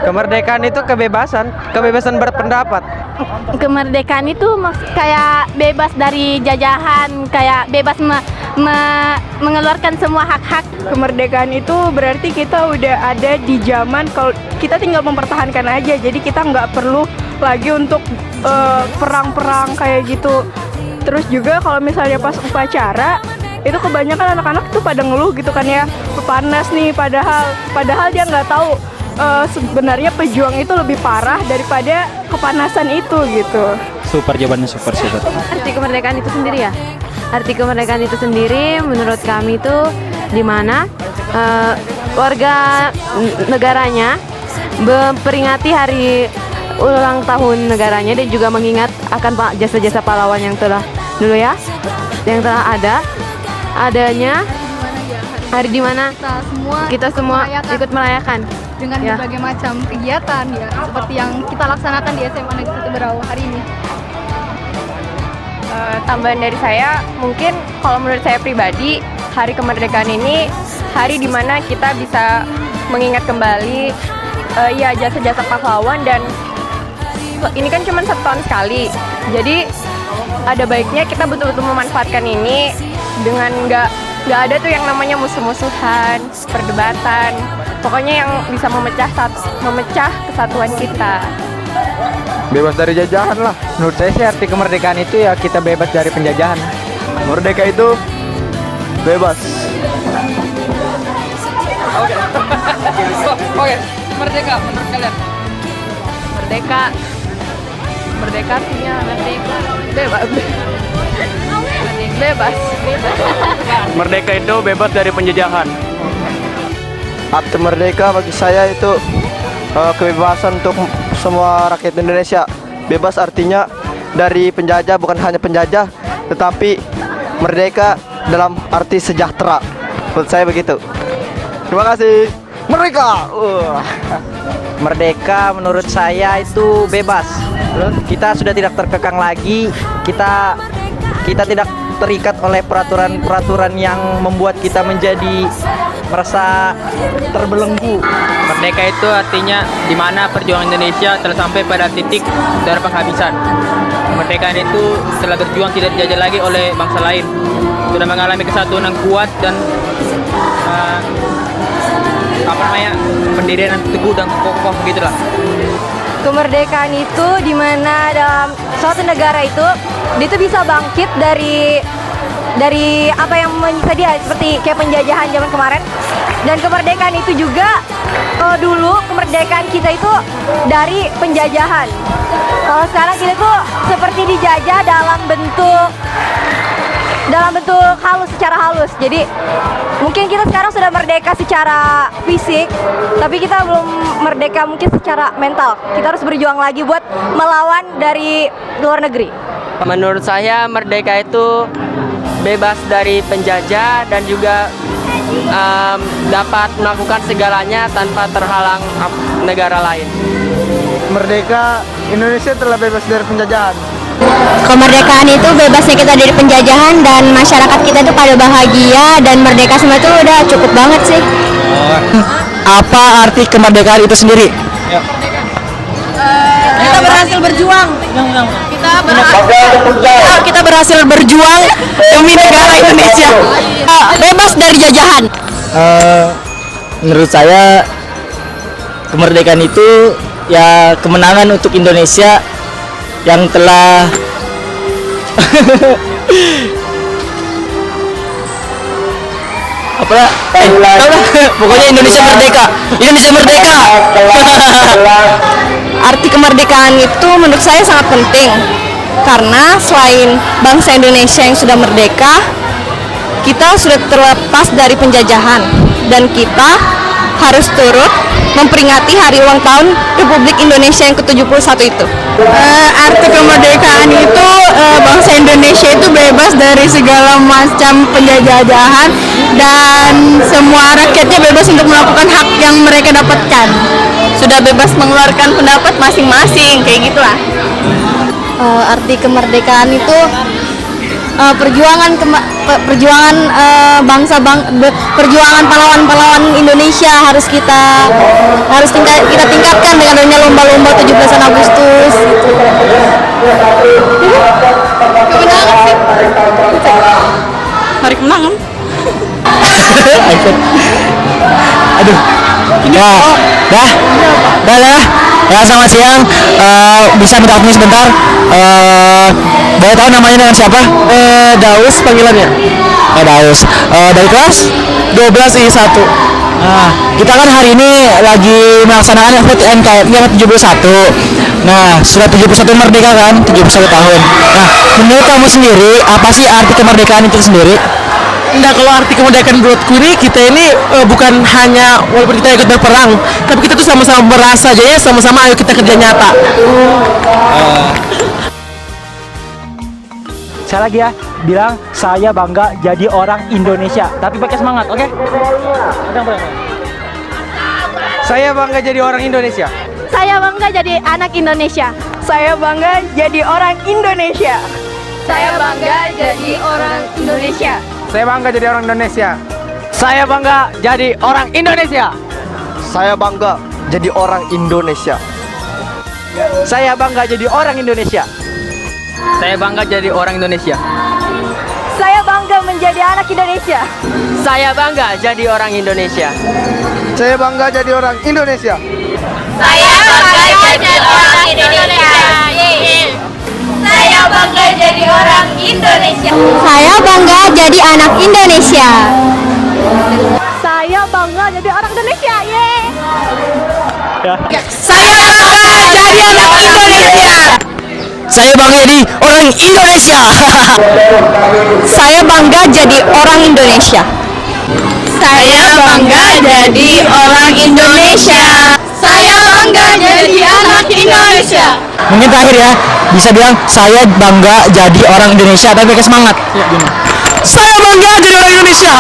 Kemerdekaan itu kebebasan, kebebasan berpendapat. Kemerdekaan itu kayak bebas dari jajahan, kayak bebas mengeluarkan semua hak-hak. Kemerdekaan itu berarti kita udah ada di zaman kalau kita tinggal mempertahankan aja. Jadi kita nggak perlu lagi untuk perang-perang kayak gitu. Terus juga kalau misalnya pas upacara itu kebanyakan anak-anak tuh pada ngeluh gitu kan ya, panas nih, padahal dia nggak tahu sebenarnya pejuang itu lebih parah daripada kepanasan itu gitu. Super, jawabannya super. Arti kemerdekaan itu sendiri ya? Arti kemerdekaan itu sendiri menurut kami itu di mana warga negaranya memperingati hari ulang tahun negaranya dan juga mengingat akan jasa-jasa pahlawan yang telah adanya hari di mana kita semua ikut merayakan dengan berbagai macam kegiatan ya, seperti yang kita laksanakan di SMA Negeri 1 Berau hari ini. Tambahan dari saya, mungkin kalau menurut saya pribadi, hari kemerdekaan ini hari dimana kita bisa mengingat kembali jasa-jasa pahlawan, dan ini kan cuma 1 tahun sekali. Jadi ada baiknya kita betul-betul memanfaatkan ini dengan nggak ada tuh yang namanya musuh-musuhan, perdebatan. Pokoknya yang bisa memecah kesatuan kita. Bebas dari jajahan lah. Menurut saya sih arti kemerdekaan itu ya kita bebas dari penjajahan. Merdeka itu bebas. Oke. Merdeka menurut kalian? Merdeka artinya bebas. Merdeka itu bebas dari penjajahan. Arti merdeka bagi saya itu kebebasan untuk semua rakyat Indonesia. Bebas artinya dari penjajah, bukan hanya penjajah, tetapi merdeka dalam arti sejahtera. Menurut saya begitu. Terima kasih. Merdeka. Merdeka menurut saya itu bebas. Kita sudah tidak terkekang lagi. Kita tidak terikat oleh peraturan-peraturan yang membuat kita menjadi merasa terbelenggu. Merdeka itu artinya di mana perjuangan Indonesia telah sampai pada titik darah penghabisan. Kemerdekaan itu setelah berjuang tidak dijajah lagi oleh bangsa lain. Sudah mengalami kesatuan yang kuat dan pendirian yang teguh dan kokoh begitulah. Kemerdekaan itu di mana dalam suatu negara itu dia itu bisa bangkit dari apa yang menyiksa dia, seperti kayak penjajahan zaman kemarin. Dan kemerdekaan itu juga dulu kemerdekaan kita itu dari penjajahan. Kalau sekarang kita tuh seperti dijajah dalam bentuk halus, secara halus. Jadi mungkin kita sekarang sudah merdeka secara fisik, tapi kita belum merdeka mungkin secara mental. Kita harus berjuang lagi buat melawan dari luar negeri. Menurut saya merdeka itu bebas dari penjajah dan juga dapat melakukan segalanya tanpa terhalang negara lain. Merdeka, Indonesia telah bebas dari penjajahan. Kemerdekaan itu bebasnya kita dari penjajahan dan masyarakat kita itu pada bahagia dan merdeka semua itu udah cukup banget sih. Apa arti kemerdekaan itu sendiri? Kita berhasil berjuang. Kita berhasil berjuang demi negara Indonesia. Bebas dari jajahan. Menurut saya kemerdekaan itu ya kemenangan untuk Indonesia yang telah pokoknya Indonesia merdeka. Arti kemerdekaan itu menurut saya sangat penting karena selain bangsa Indonesia yang sudah merdeka, kita sudah terlepas dari penjajahan dan kita harus turut memperingati hari ulang tahun Republik Indonesia yang ke-71 itu. Arti kemerdekaan itu bangsa Indonesia itu bebas dari segala macam penjajahan dan semua rakyatnya bebas untuk melakukan hak yang mereka dapatkan. Sudah bebas mengeluarkan pendapat masing-masing, kayak gitulah. Arti kemerdekaan itu perjuangan pahlawan-pahlawan Indonesia harus kita tingkatkan dengan adanya lomba-lomba 17 Agustus. Kemenangan sih. Hari kemenangan. Aduh. Dah. Ya, selamat siang. Bisa minta admin sebentar. Boleh tahu namanya dengan siapa? Daus panggilannya. Daus. Dari kelas 12 I1. Nah, kita kan hari ini lagi melaksanakan HUT NKRI yang 71. Nah, sudah 71 merdeka kan? 71 tahun. Nah, menurut kamu sendiri, apa sih arti kemerdekaan itu sendiri? Nah, kalau arti kemerdekaan menurutku ini, kita ini bukan hanya walaupun kita ikut berperang, tapi kita tuh sama-sama merasa aja ya, sama-sama ayo kita kerja nyata. Saya lagi ya bilang saya bangga jadi orang Indonesia, tapi pakai semangat, oke? Saya bangga jadi orang Indonesia. Saya bangga jadi anak Indonesia. Saya bangga jadi orang Indonesia. Saya bangga jadi orang Indonesia. Saya bangga jadi orang Indonesia. Saya bangga jadi orang Indonesia. Saya bangga jadi orang Indonesia. Saya bangga jadi orang Indonesia. Saya bangga jadi orang Indonesia. Saya bangga menjadi anak Indonesia. Saya bangga jadi orang Indonesia. Saya bangga jadi orang Indonesia. Saya bangga jadi orang Indonesia. Saya bangga jadi orang Indonesia. Saya bangga jadi anak Indonesia. Saya bangga jadi orang Indonesia. Saya bangga jadi anak Indonesia. Saya bangga jadi orang Indonesia. Saya bangga jadi orang Indonesia. Saya bangga jadi orang Indonesia. Saya bangga jadi anak Indonesia. Mungkin terakhir ya, bisa bilang saya bangga jadi orang Indonesia tapi pakai semangat. Ya, gimana? Saya bangga jadi orang Indonesia.